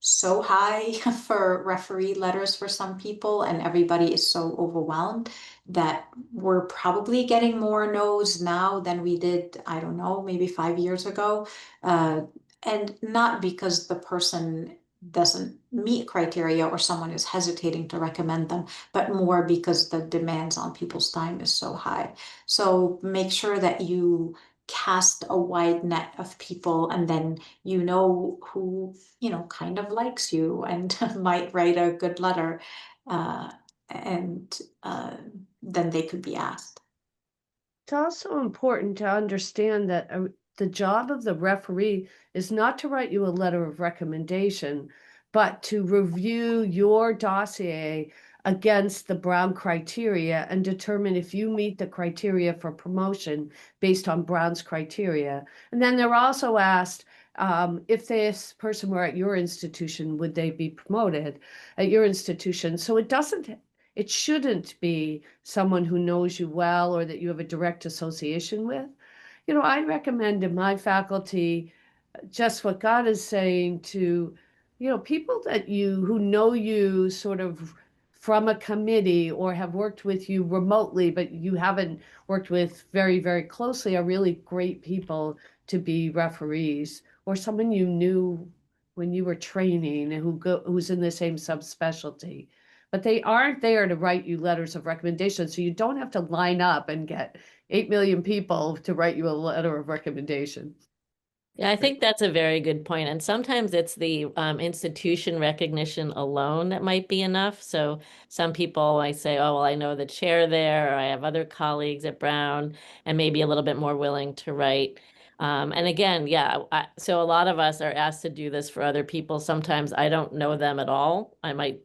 so high for referee letters for some people, and everybody is so overwhelmed that we're probably getting more no's now than we did, I don't know, maybe 5 years ago. And not because the person doesn't meet criteria or someone is hesitating to recommend them, but more because the demands on people's time is so high. So make sure that you cast a wide net of people, and then who kind of likes you and might write a good letter, and then they could be asked. It's also important to understand that the job of the referee is not to write you a letter of recommendation, but to review your dossier against the Brown criteria and determine if you meet the criteria for promotion based on Brown's criteria. And then they're also asked, if this person were at your institution, would they be promoted at your institution? So it shouldn't be someone who knows you well or that you have a direct association with. I recommend in my faculty just what God is saying to, people who know you sort of from a committee or have worked with you remotely, but you haven't worked with very, very closely, are really great people to be referees, or someone you knew when you were training and who's in the same subspecialty. But they aren't there to write you letters of recommendation, so you don't have to line up and get 8 million people to write you a letter of recommendation. Yeah, I think that's a very good point. And sometimes it's the institution recognition alone that might be enough. So some people might say, oh, well, I know the chair there, or I have other colleagues at Brown, and maybe a little bit more willing to write. And again, yeah, so a lot of us are asked to do this for other people. Sometimes I don't know them at all. I might,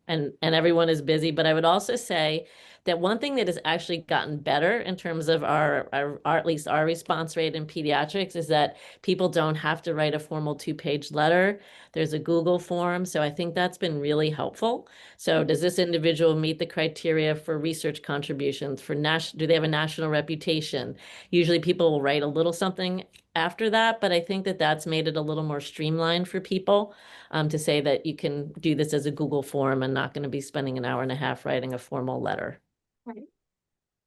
and everyone is busy, but I would also say that one thing that has actually gotten better in terms of our at least our response rate in pediatrics is that people don't have to write a formal 2-page letter. There's a Google form. So I think that's been really helpful. So does this individual meet the criteria for research contributions, do they have a national reputation? Usually people will write a little something after that, but I think that that's made it a little more streamlined for people to say that you can do this as a Google form and not going to be spending an hour and a half writing a formal letter. Right.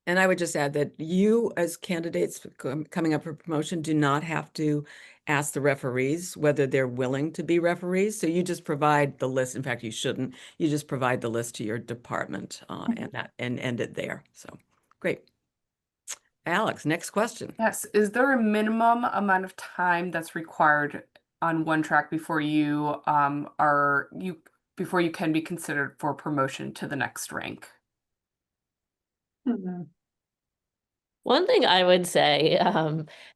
And I would just add that you, as candidates coming up for promotion, do not have to ask the referees whether they're willing to be referees. So you just provide the list. In fact, you shouldn't. You just provide the list to your department and end it there. So great. Alex, next question. Yes. Is there a minimum amount of time that's required on one track before you before you can be considered for promotion to the next rank? One thing I would say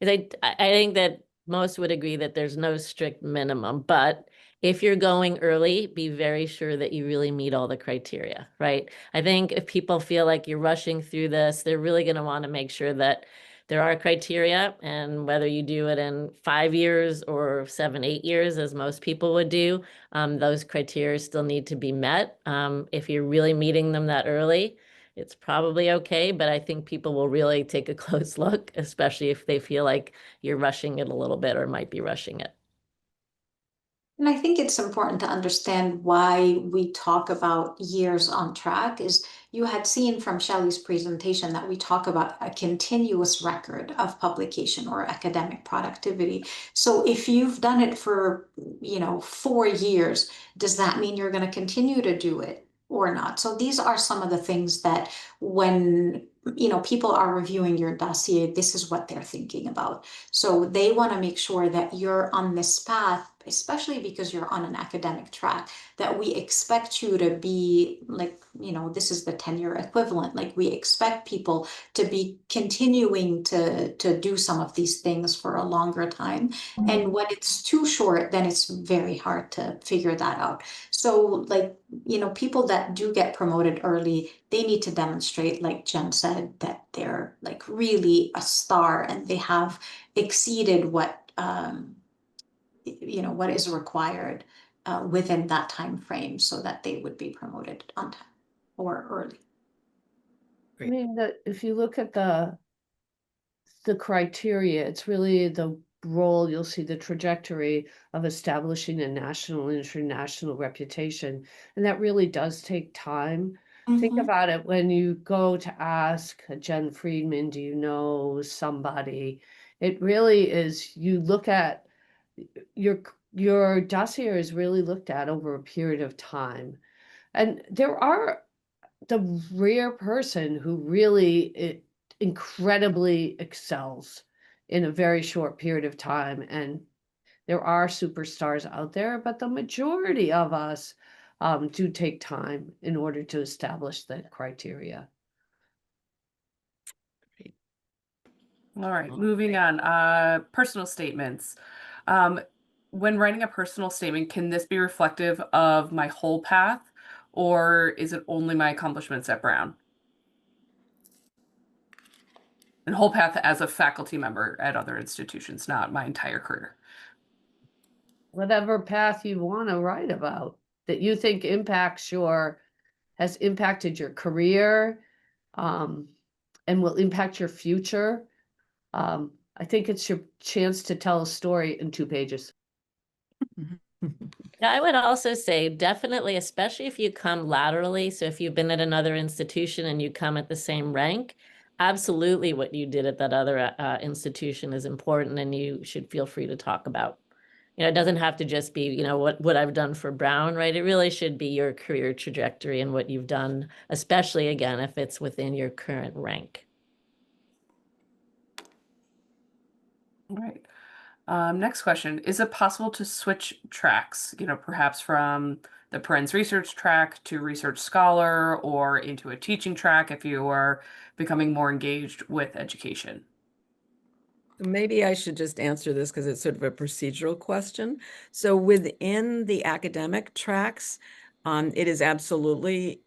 is I think that most would agree that there's no strict minimum, but if you're going early, be very sure that you really meet all the criteria, right? I think if people feel like you're rushing through this, they're really going to want to make sure that there are criteria, and whether you do it in 5 years or 7, 8 years, as most people would do, those criteria still need to be met. If you're really meeting them that early, it's probably okay, but I think people will really take a close look, especially if they feel like you're rushing it a little bit or might be rushing it. And I think it's important to understand why we talk about years on track is you had seen from Shelley's presentation that we talk about a continuous record of publication or academic productivity. So if you've done it for, 4 years, does that mean you're going to continue to do it or not? So these are some of the things that when people are reviewing your dossier, this is what they're thinking about. So they want to make sure that you're on this path, especially because you're on an academic track, that we expect you to be like, this is the tenure equivalent. Like we expect people to be continuing to do some of these things for a longer time. And when it's too short, then it's very hard to figure that out. So people that do get promoted early, they need to demonstrate, like Jen said, that they're like really a star and they have exceeded what what is required within that time frame so that they would be promoted on time or early. I mean, if you look at the criteria, it's really the role, you'll see the trajectory of establishing a national and international reputation. And that really does take time. Think about it when you go to ask Jen Friedman, do you know somebody? It really is, you look at your dossier is really looked at over a period of time. And there are the rare person who really incredibly excels in a very short period of time. And there are superstars out there, but the majority of us do take time in order to establish that criteria. All right, moving on. Personal statements. When writing a personal statement, can this be reflective of my whole path, or is it only my accomplishments at Brown? And whole path as a faculty member at other institutions, not my entire career. Whatever path you want to write about that you think has impacted your career, and will impact your future. I think it's your chance to tell a story in 2 pages. Yeah, I would also say definitely, especially if you come laterally. So if you've been at another institution and you come at the same rank, absolutely what you did at that other institution is important and you should feel free to talk about. It doesn't have to just be, what I've done for Brown, right? It really should be your career trajectory and what you've done, especially again, if it's within your current rank. All right. Next question. Is it possible to switch tracks, perhaps from the Perens research track to research scholar or into a teaching track if you are becoming more engaged with education? Maybe I should just answer this because it's sort of a procedural question. So within the academic tracks, it is absolutely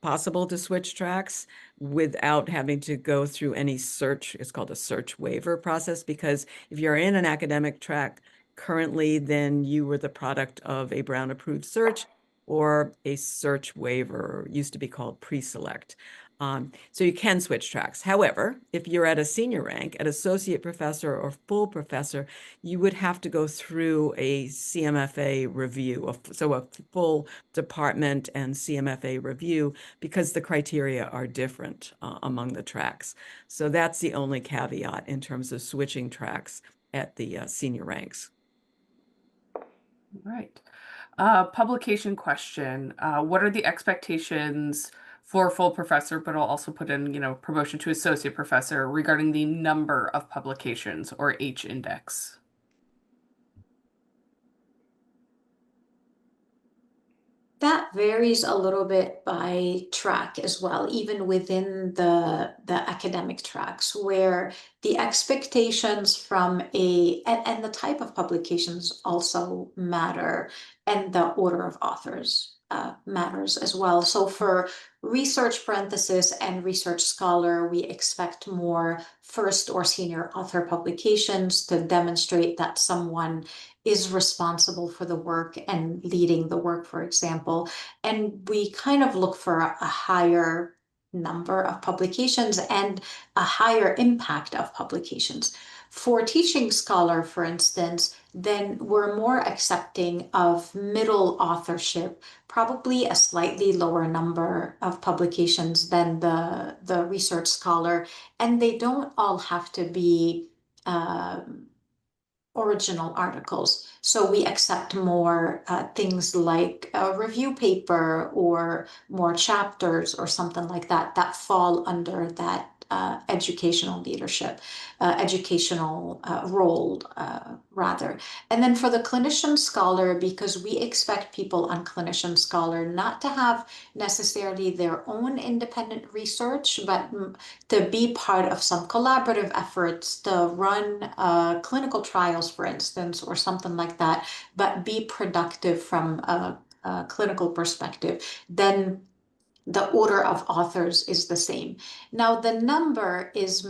possible to switch tracks without having to go through any search. It's called a search waiver process, because if you're in an academic track currently, then you were the product of a Brown approved search or a search waiver, used to be called pre-select. So you can switch tracks. However, if you're at a senior rank, at associate professor or full professor, you would have to go through a CMFA review, so a full department and CMFA review, because the criteria are different among the tracks. So that's the only caveat in terms of switching tracks at the senior ranks. Right. Publication question. What are the expectations for full professor, but I'll also put in, promotion to associate professor regarding the number of publications, or H-index? That varies a little bit by track as well, even within the academic tracks, where the expectations from and the type of publications also matter, and the order of authors matters as well. So for research parenthesis and research scholar, we expect more first or senior author publications to demonstrate that someone is responsible for the work and leading the work, for example. And we kind of look for a higher number of publications and a higher impact of publications. For teaching scholar, for instance, then we're more accepting of middle authorship, probably a slightly lower number of publications than the research scholar. And they don't all have to be original articles. So we accept more things like a review paper or more chapters or something like that that fall under that educational leadership, educational role, rather. And then for the clinician scholar, because we expect people on clinician scholar not to have necessarily their own independent research, but to be part of some collaborative efforts to run clinical trials, for instance, or something like that, but be productive from a clinical perspective, then the order of authors is the same. Now, the number is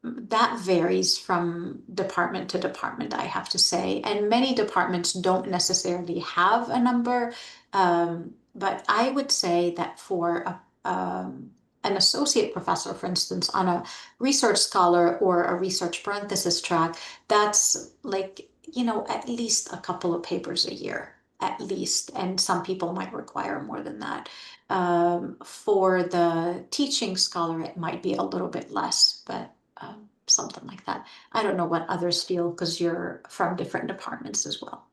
that varies from department to department, I have to say, and many departments don't necessarily have a number, but I would say that for an associate professor, for instance, on a research scholar or a research parenthesis track, that's like, at least a couple of papers a year, at least, and some people might require more than that. For the teaching scholar, it might be a little bit less, but something like that. I don't know what others feel because you're from different departments as well.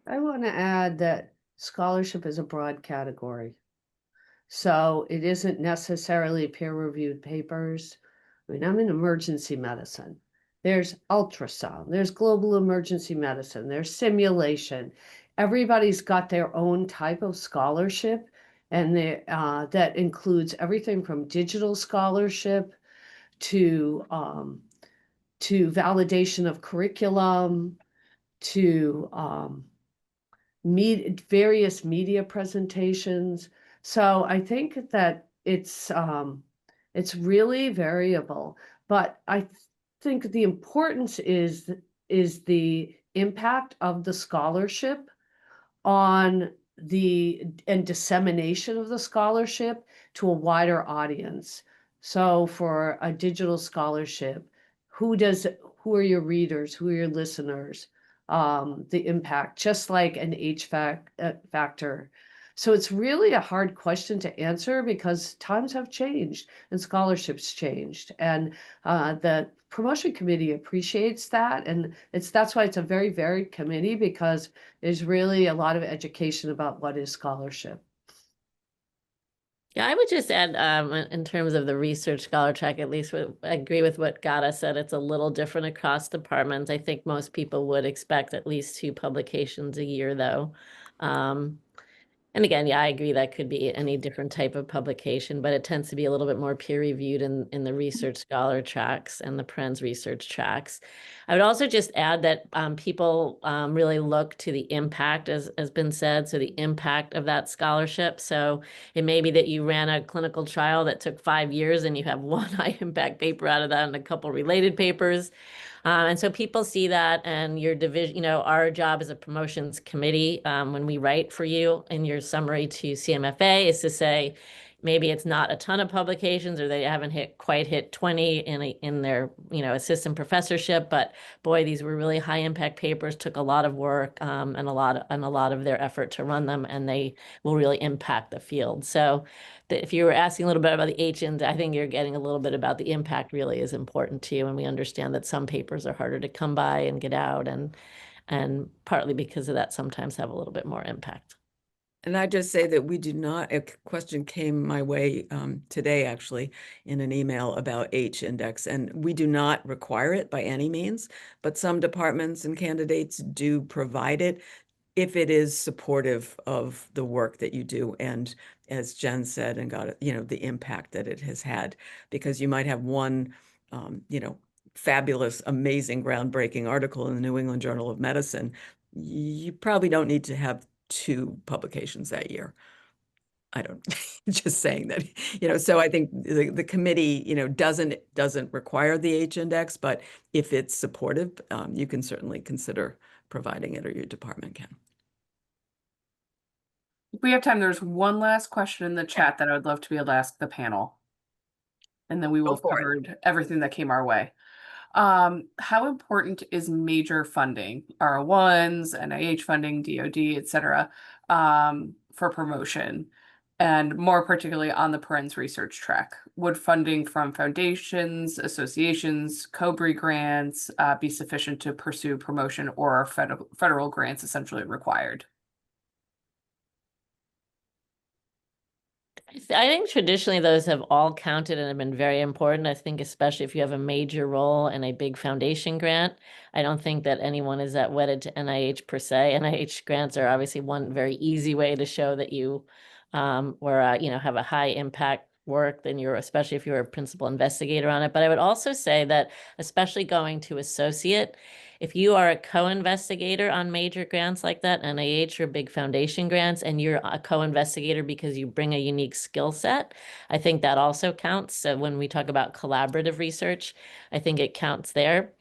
I want to add that scholarship is a broad category. So it isn't necessarily peer-reviewed papers. I mean, I'm in emergency medicine. There's ultrasound, there's global emergency medicine, there's simulation. Everybody's got their own type of scholarship, and that includes everything from digital scholarship to validation of curriculum, to various media presentations. So I think that it's really variable, but I think the importance is the impact of the scholarship on and dissemination of the scholarship to a wider audience. So for a digital scholarship, who are your readers? Who are your listeners? The impact, just like an H factor. So it's really a hard question to answer because times have changed and scholarships changed. And the promotion committee appreciates that. And that's why it's a very varied committee, because there's really a lot of education about what is scholarship. Yeah, I would just add, in terms of the research scholar track, at least I agree with what Gada said. It's a little different across departments. I think most people would expect at least 2 publications a year, though. And again, yeah, I agree that could be any different type of publication, but it tends to be a little bit more peer reviewed in the research scholar tracks and the Prens research tracks. I would also just add that people really look to the impact, as has been said, so the impact of that scholarship. So it may be that you ran a clinical trial that took 5 years and you have one high impact paper out of that and a couple related papers. And so people see that, and your division, our job as a promotions committee, when we write for you in your summary to CMFA, is to say, maybe it's not a ton of publications, or they haven't quite hit 20 in their, assistant professorship, but boy, these were really high impact papers, took a lot of work, and a lot of their effort to run them, and they will really impact the field. So if you were asking a little bit about the H-Index, I think you're getting a little bit about the impact really is important to you. And we understand that some papers are harder to come by and get out, and partly because of that, sometimes have a little bit more impact. And I just say that we do not, a question came my way today, actually, in an email about H-Index, and we do not require it by any means, but some departments and candidates do provide it if it is supportive of the work that you do. And as Jen said, and got, the impact that it has had, because you might have one, fabulous, amazing, groundbreaking article in the New England Journal of Medicine. You probably don't need to have 2 publications that year. I don't, just saying that, so I think the committee, doesn't require the H-Index, but if it's supportive, you can certainly consider providing it, or your department can. If we have time, there's one last question in the chat that I would love to be able to ask the panel. And then we will have covered everything that came our way. How important is major funding, R01s, NIH funding, DoD, et cetera, for promotion? And more particularly on the Perens research track, would funding from foundations, associations, COBRE grants be sufficient to pursue promotion, or are federal grants essentially required? I think traditionally those have all counted and have been very important. I think especially if you have a major role in a big foundation grant, I don't think that anyone is that wedded to NIH per se. NIH grants are obviously one very easy way to show that you have a high impact work, then especially if you're a principal investigator on it. But I would also say that, especially going to associate, if you are a co-investigator on major grants like that, NIH or big foundation grants, and you're a co-investigator because you bring a unique skill set, I think that also counts. So when we talk about collaborative research, I think it counts there.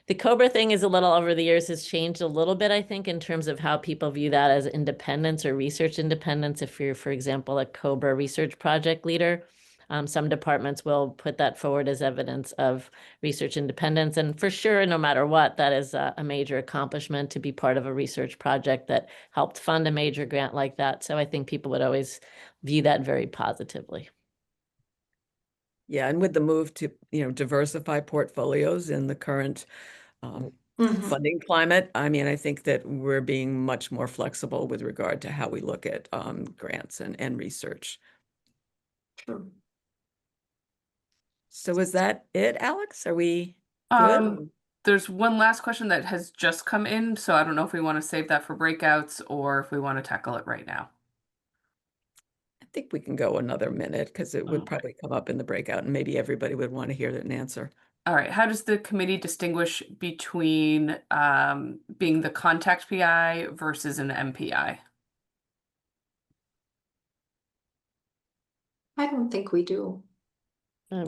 The COBRA thing is a little, over the years, has changed a little bit, I think, in terms of how people view that as independence or research independence. If you're, for example, a COBRA research project leader, some departments will put that forward as evidence of research independence. And for sure, no matter what, that is a major accomplishment to be part of a research project that helped fund a major grant like that. So I think people would always view that very positively. Yeah, and with the move to, diversify portfolios in the current funding climate, I mean, I think that we're being much more flexible with regard to how we look at grants and research. True. So is that it, Alex? Are we good? There's one last question that has just come in, so I don't know if we want to save that for breakouts or if we want to tackle it right now. I think we can go another minute, because it would probably come up in the breakout, and maybe everybody would want to hear an answer. All right. How does the committee distinguish between being the contact PI versus an MPI? I don't think we do. I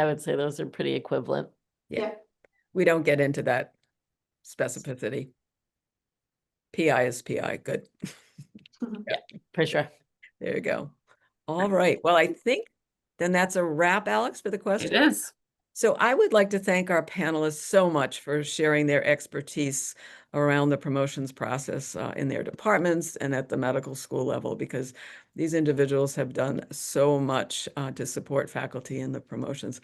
would say those are pretty equivalent. Yeah. We don't get into that specificity. PI is PI. Good. Yeah, for sure. There you go. All right. Well, I think then that's a wrap, Alex, for the question. It is. So I would like to thank our panelists so much for sharing their expertise around the promotions process in their departments and at the medical school level, because these individuals have done so much to support faculty in the promotions.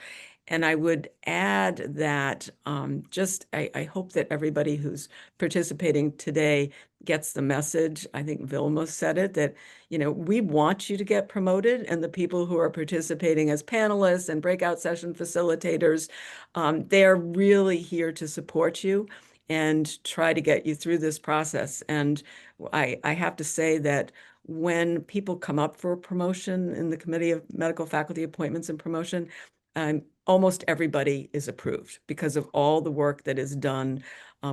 And I would add that I hope that everybody who's participating today gets the message. I think Vilma said it, that, we want you to get promoted, and the people who are participating as panelists and breakout session facilitators, they're really here to support you and try to get you through this process. And I have to say that when people come up for a promotion in the Committee of Medical Faculty Appointments and Promotion, almost everybody is approved because of all the work that is done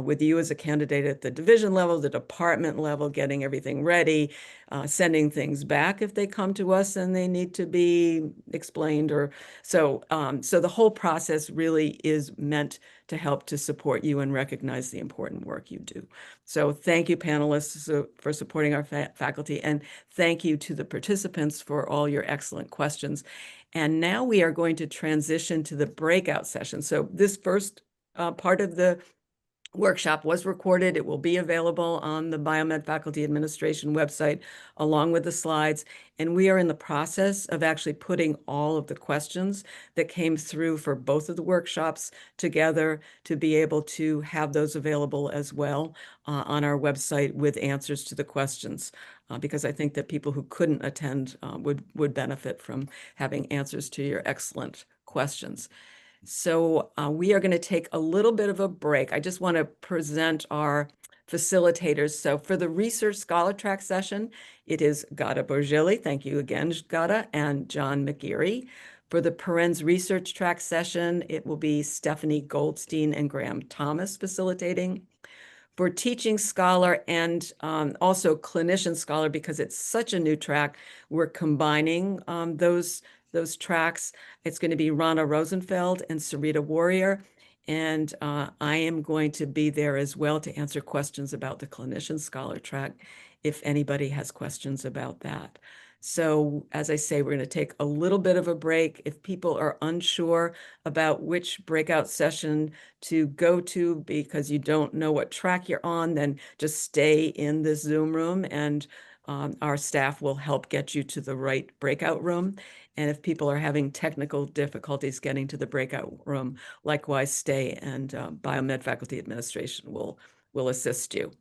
with you as a candidate at the division level, the department level, getting everything ready, sending things back if they come to us and they need to be explained or so. So the whole process really is meant to help to support you and recognize the important work you do. So thank you, panelists, for supporting our faculty, and thank you to the participants for all your excellent questions. And now we are going to transition to the breakout session. So this first part of the workshop was recorded. It will be available on the Biomed Faculty Administration website along with the slides. And we are in the process of actually putting all of the questions that came through for both of the workshops together to be able to have those available as well on our website with answers to the questions. Because I think that people who couldn't attend would benefit from having answers to your excellent questions. So we are going to take a little bit of a break. I just want to present our facilitators. So for the Research Scholar Track session, it is Gada Borgelli. Thank you again, Gada, and John McGeary. For the Perens Research Track session, it will be Stephanie Goldstein and Graham Thomas facilitating. For Teaching Scholar and also Clinician Scholar, because it's such a new track, we're combining those tracks. It's going to be Rana Rosenfeld and Sarita Warrior. And I am going to be there as well to answer questions about the Clinician Scholar track if anybody has questions about that. So as I say, we're going to take a little bit of a break. If people are unsure about which breakout session to go to because you don't know what track you're on, then just stay in the Zoom room and our staff will help get you to the right breakout room. And if people are having technical difficulties getting to the breakout room, likewise stay and Biomed Faculty Administration will assist you.